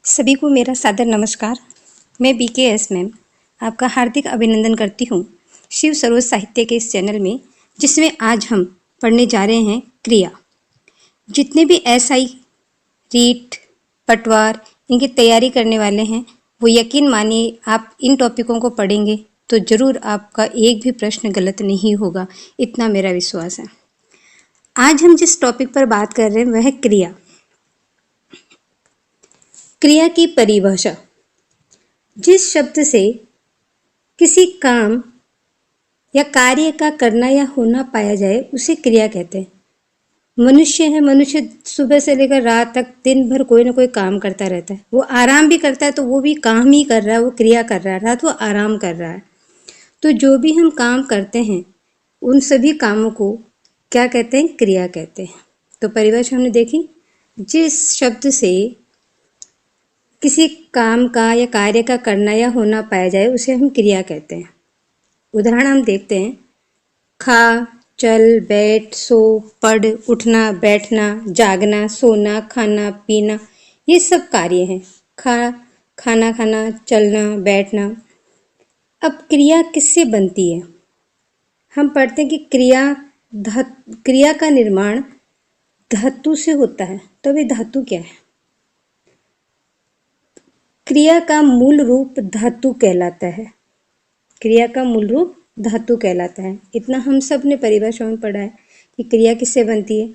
सभी को मेरा सादर नमस्कार। मैं BKS मैम आपका हार्दिक अभिनंदन करती हूँ शिव सरोज साहित्य के इस चैनल में, जिसमें आज हम पढ़ने जा रहे हैं क्रिया। जितने भी SI, रीट, पटवार इनकी तैयारी करने वाले हैं वो यकीन मानिए आप इन टॉपिकों को पढ़ेंगे तो ज़रूर आपका एक भी प्रश्न गलत नहीं होगा, इतना मेरा विश्वास है। आज हम जिस टॉपिक पर बात कर रहे हैं वह है क्रिया। क्रिया की परिभाषा। जिस शब्द से किसी काम या कार्य का करना या होना पाया जाए उसे क्रिया कहते हैं। मनुष्य है, मनुष्य सुबह से लेकर रात तक दिन भर कोई ना कोई काम करता रहता है। वो आराम भी करता है तो वो भी काम ही कर रहा है, वो क्रिया कर रहा है, रात वो आराम कर रहा है। तो जो भी हम काम करते हैं उन सभी कामों को क्या कहते हैं? क्रिया कहते हैं। तो परिभाषा हमने देखी, जिस शब्द से किसी काम का या कार्य का करना या होना पाया जाए उसे हम क्रिया कहते हैं। उदाहरण हम देखते हैं, खा, चल, बैठ, सो, पढ़, उठना, बैठना, जागना, सोना, खाना, पीना, ये सब कार्य हैं। खाना खाना, चलना, बैठना। अब क्रिया किससे बनती है? हम पढ़ते हैं कि क्रिया का निर्माण धातु से होता है। तो वे धातु क्या है? क्रिया का मूल रूप धातु कहलाता है। क्रिया का मूल रूप धातु कहलाता है। इतना हम सब ने परिभाषा में पढ़ा है कि क्रिया किससे बनती है।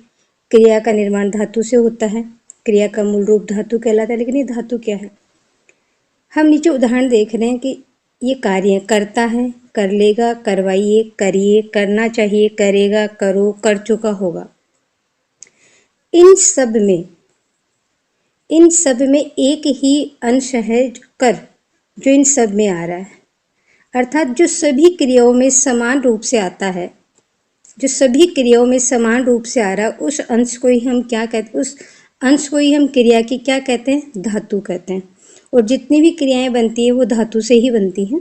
क्रिया का निर्माण धातु से होता है, क्रिया का मूल रूप धातु कहलाता है। लेकिन ये धातु क्या है? हम नीचे उदाहरण देख रहे हैं कि ये कार्य करता है, कर लेगा, करवाइए, करिए, करना चाहिए, करेगा, करो, कर चुका होगा। इन सब में एक ही अंश है कर, जो इन सब में आ रहा है। अर्थात जो सभी क्रियाओं में समान रूप से आता है, जो सभी क्रियाओं में समान रूप से आ रहा है, उस अंश को ही हम क्या कहते हैं? उस अंश को ही हम क्रिया की क्या कहते हैं? धातु कहते हैं। और जितनी भी क्रियाएं बनती है वो धातु से ही बनती हैं।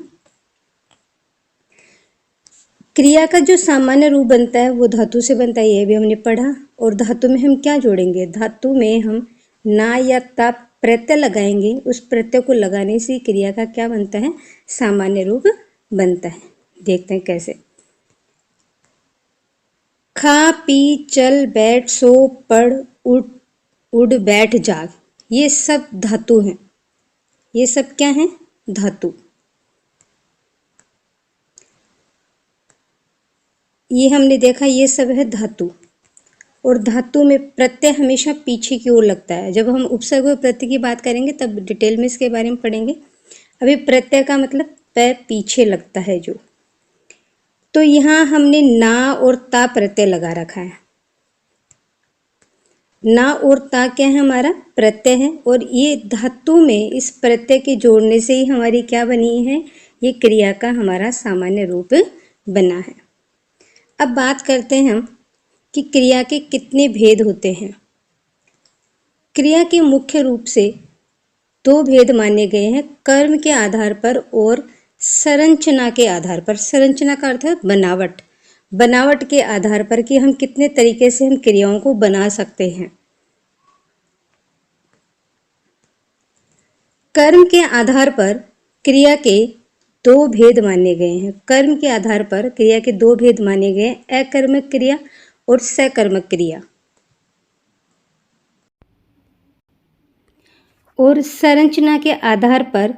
क्रिया का जो सामान्य रूप बनता है वो धातु से बनता है, ये भी हमने पढ़ा। और धातु में हम क्या जोड़ेंगे? धातु में हम ना या ता प्रत्यय लगाएंगे। उस प्रत्यय को लगाने से क्रिया का क्या बनता है? सामान्य रूप बनता है। देखते हैं कैसे। खा, पी, चल, बैठ, सो, पढ़, उठ, बैठ, जाग, ये सब धातु हैं। ये सब क्या हैं? धातु। ये हमने देखा, ये सब है धातु। और धातु में प्रत्यय हमेशा पीछे की ओर लगता है। जब हम उपसर्ग और प्रत्यय की बात करेंगे तब डिटेल में इसके बारे में पढ़ेंगे। अभी प्रत्यय का मतलब पैर पीछे लगता है जो। तो यहाँ हमने ना और ता प्रत्यय लगा रखा है। ना और ता क्या है? हमारा प्रत्यय है। और ये धातु में इस प्रत्यय के जोड़ने से ही हमारी क्या बनी है? ये क्रिया का हमारा सामान्य रूप बना है। अब बात करते हैं हम कि क्रिया के कितने भेद होते हैं। क्रिया के मुख्य रूप से 2 भेद माने गए हैं, कर्म के आधार पर और संरचना के आधार पर। संरचना का अर्थ है बनावट। बनावट के आधार पर कि हम कितने तरीके से हम क्रियाओं को बना सकते हैं। कर्म के आधार पर क्रिया के 2 भेद माने गए हैं। कर्म के आधार पर क्रिया के 2 भेद माने गए हैं, अकर्मक क्रिया और सकर्मक क्रिया। और संरचना के आधार पर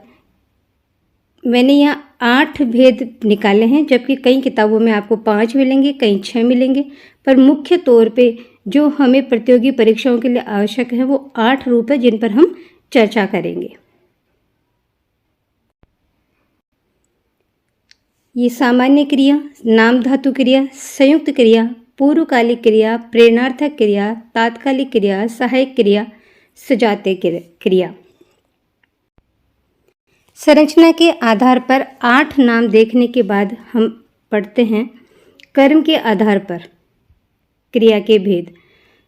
मैंने यहाँ 8 भेद निकाले हैं, जबकि कई किताबों में आपको 5 मिलेंगे, कहीं 6 मिलेंगे। पर मुख्य तौर पे जो हमें प्रतियोगी परीक्षाओं के लिए आवश्यक है वो 8 रूप है, जिन पर हम चर्चा करेंगे। ये सामान्य क्रिया, नाम धातु क्रिया, संयुक्त क्रिया, पूर्वकालिक क्रिया, प्रेरणार्थक क्रिया, तात्कालिक क्रिया, सहायक क्रिया, सजातीय क्रिया। संरचना के आधार पर 8 नाम देखने के बाद हम पढ़ते हैं कर्म के आधार पर क्रिया के भेद।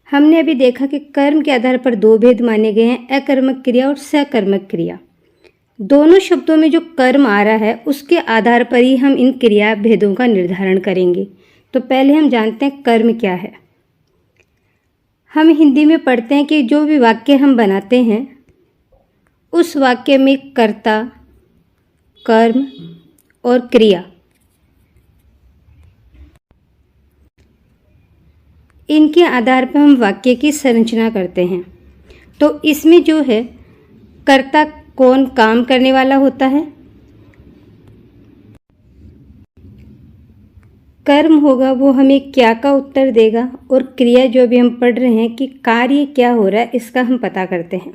हमने अभी देखा कि कर्म के आधार पर 2 भेद माने गए हैं, अकर्मक क्रिया और सकर्मक क्रिया। दोनों शब्दों में जो कर्म आ रहा है उसके आधार पर ही हम इन क्रिया भेदों का निर्धारण करेंगे। तो पहले हम जानते हैं कर्म क्या है। हम हिंदी में पढ़ते हैं कि जो भी वाक्य हम बनाते हैं उस वाक्य में कर्ता, कर्म और क्रिया, इनके आधार पर हम वाक्य की संरचना करते हैं। तो इसमें जो है कर्ता कौन काम करने वाला होता है, कर्म होगा वो हमें क्या का उत्तर देगा, और क्रिया जो अभी हम पढ़ रहे हैं कि कार्य क्या हो रहा है इसका हम पता करते हैं।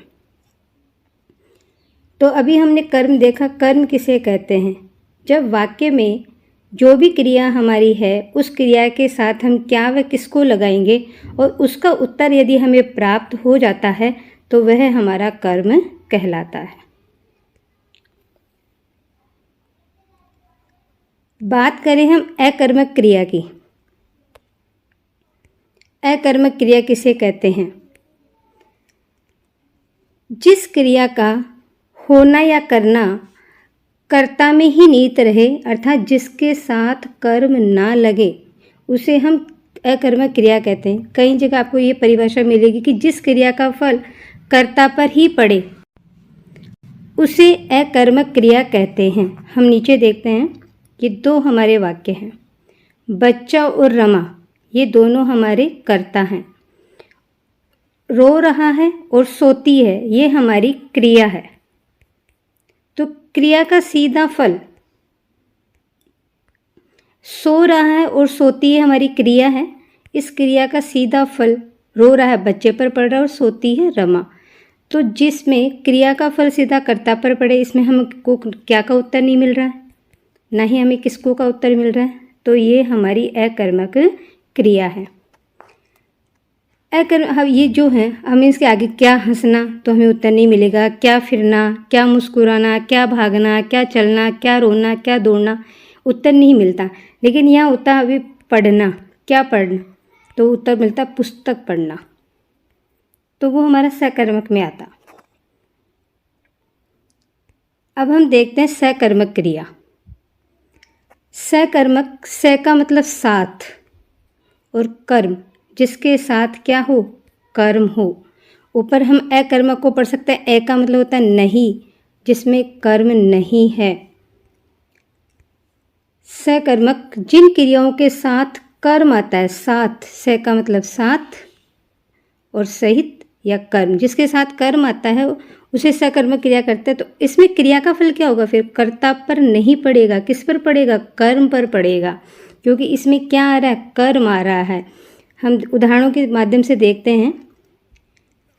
तो अभी हमने कर्म देखा, कर्म किसे कहते हैं, जब वाक्य में जो भी क्रिया हमारी है उस क्रिया के साथ हम क्या व किसको लगाएंगे और उसका उत्तर यदि हमें प्राप्त हो जाता है तो वह हमारा कर्म कहलाता है। बात करें हम अकर्मक क्रिया की। अकर्मक क्रिया किसे कहते हैं, जिस क्रिया का होना या करना कर्ता में ही निहित रहे, अर्थात जिसके साथ कर्म ना लगे, उसे हम अकर्मक क्रिया कहते हैं। कई जगह आपको ये परिभाषा मिलेगी कि जिस क्रिया का फल कर्ता पर ही पड़े उसे अकर्मक क्रिया कहते हैं। हम नीचे देखते हैं कि दो हमारे वाक्य हैं, बच्चा और रमा, ये दोनों हमारे कर्ता हैं। रो रहा है और सोती है, ये हमारी क्रिया है। तो क्रिया का सीधा फल, सो रहा है और सोती है हमारी क्रिया है, इस क्रिया का सीधा फल रो रहा है बच्चे पर पड़ रहा है और सोती है रमा। तो जिसमें क्रिया का फल सीधा कर्ता पर पड़े, इसमें हमको क्या का उत्तर नहीं मिल रहा है, ना ही हमें किसको का उत्तर मिल रहा है, तो ये हमारी अकर्मक क्रिया है। ये जो है हमें इसके आगे क्या हंसना तो हमें उत्तर नहीं मिलेगा, क्या फिरना, क्या मुस्कुराना, क्या भागना, क्या चलना, क्या रोना, क्या दौड़ना, उत्तर नहीं मिलता। लेकिन यहाँ होता है अभी पढ़ना, क्या पढ़ना, तो उत्तर मिलता पुस्तक पढ़ना, तो वो हमारा सकर्मक में आता। अब हम देखते हैं सकर्मक क्रिया। सकर्मक, स का मतलब साथ और कर्म, जिसके साथ क्या हो, कर्म हो। ऊपर हम अकर्मक को पढ़ सकते हैं, ए का मतलब होता है नहीं, जिसमें कर्म नहीं है। सकर्मक जिन क्रियाओं के साथ कर्म आता है, साथ, स का मतलब साथ और सहित या कर्म, जिसके साथ कर्म आता है उसे सकर्मक क्रिया करते हैं। तो इसमें क्रिया का फल क्या होगा, फिर कर्ता पर नहीं पड़ेगा, किस पर पड़ेगा, कर्म पर पड़ेगा, क्योंकि इसमें क्या आ रहा है, कर्म आ रहा है। हम उदाहरणों के माध्यम से देखते हैं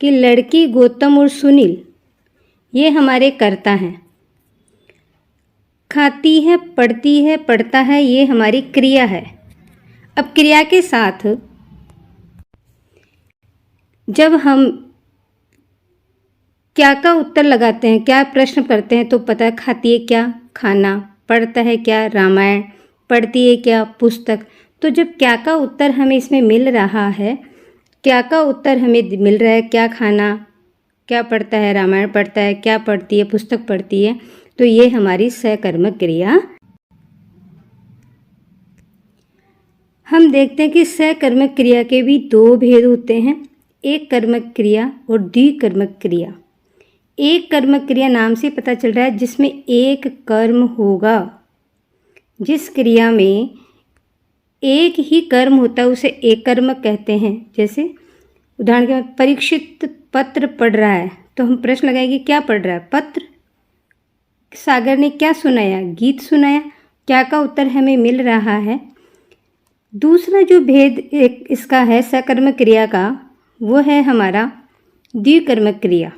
कि लड़की, गौतम और सुनील, ये हमारे कर्ता हैं। खाती है, पढ़ती है, पढ़ता है, ये हमारी क्रिया है। अब क्रिया के साथ जब हम क्या का उत्तर लगाते हैं, क्या प्रश्न करते हैं, तो पता है खाती है क्या, खाना, पढ़ता है क्या, रामायण, पढ़ती है क्या, पुस्तक। तो जब क्या का उत्तर हमें इसमें मिल रहा है, क्या का उत्तर हमें मिल रहा है, क्या खाना, क्या पढ़ता है, रामायण पढ़ता है, क्या पढ़ती है, पुस्तक पढ़ती है, तो ये हमारी सकर्मक क्रिया। हम देखते हैं कि सकर्मक क्रिया के भी दो भेद होते हैं, एक कर्मक क्रिया और द्विकर्मक क्रिया। एक कर्मक क्रिया नाम से पता चल रहा है जिसमें एक कर्म होगा, जिस क्रिया में एक ही कर्म होता है उसे एक कर्मक कहते हैं। जैसे उदाहरण के बाद परीक्षित पत्र पढ़ रहा है, तो हम प्रश्न लगाएंगे क्या पढ़ रहा है, पत्र। सागर ने क्या सुनाया, गीत सुनाया, क्या का उत्तर हमें मिल रहा है। दूसरा जो भेद एक इसका है सकर्मक क्रिया का, वो है हमारा द्विकर्मक क्रिया।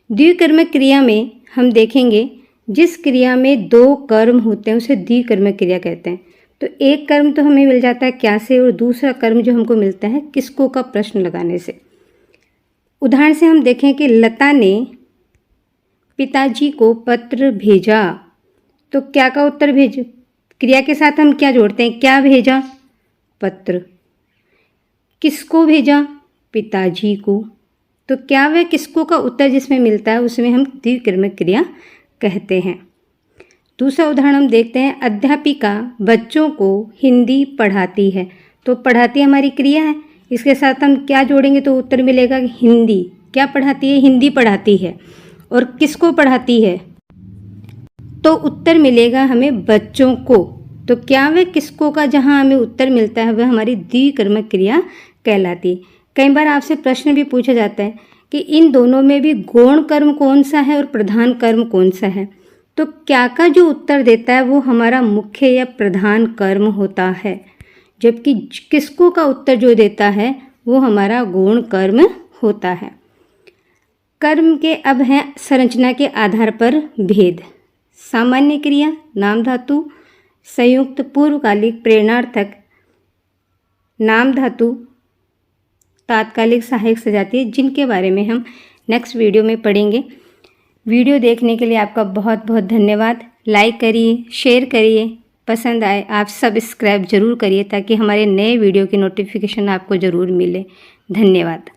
द्विकर्मक क्रिया में हम देखेंगे जिस क्रिया में दो कर्म होते हैं उसे द्विकर्मक क्रिया कहते हैं। तो एक कर्म तो हमें मिल जाता है क्या से, और दूसरा कर्म जो हमको मिलता है किसको का प्रश्न लगाने से। उदाहरण से हम देखें कि लता ने पिताजी को पत्र भेजा, तो क्या का उत्तर भेज, क्रिया के साथ हम क्या जोड़ते हैं, क्या भेजा, पत्र। किसको भेजा, पिताजी को। तो क्या वह किसको का उत्तर जिसमें मिलता है उसमें हम द्विकर्मक क्रिया कहते हैं। दूसरा उदाहरण हम देखते हैं, अध्यापिका बच्चों को हिंदी पढ़ाती है, तो पढ़ाती हमारी क्रिया है, इसके साथ हम क्या जोड़ेंगे तो उत्तर मिलेगा हिंदी, क्या पढ़ाती है? हिंदी पढ़ाती है। और किसको पढ़ाती है? तो उत्तर मिलेगा हमें बच्चों को। तो क्या वे किसको का जहाँ हमें उत्तर मिलता है वह हमारी द्विकर्मक क्रिया कहलाती है। कई बार आपसे प्रश्न भी पूछा जाता है कि इन दोनों में भी गौण कर्म कौन सा है और प्रधान कर्म कौन सा है। तो क्या का जो उत्तर देता है वो हमारा मुख्य या प्रधान कर्म होता है, जबकि किसको का उत्तर जो देता है वो हमारा गौण कर्म होता है। कर्म के अब हैं संरचना के आधार पर भेद। सामान्य क्रिया, नाम धातु, संयुक्त पूर्वकालिक प्रेरणार्थक, नाम धातु, तात्कालिक सहायक सजातीय, जिनके बारे में हम नेक्स्ट वीडियो में पढ़ेंगे। वीडियो देखने के लिए आपका बहुत बहुत धन्यवाद। लाइक करिए, शेयर करिए, पसंद आए आप सब्सक्राइब जरूर करिए ताकि हमारे नए वीडियो की नोटिफिकेशन आपको ज़रूर मिले। धन्यवाद।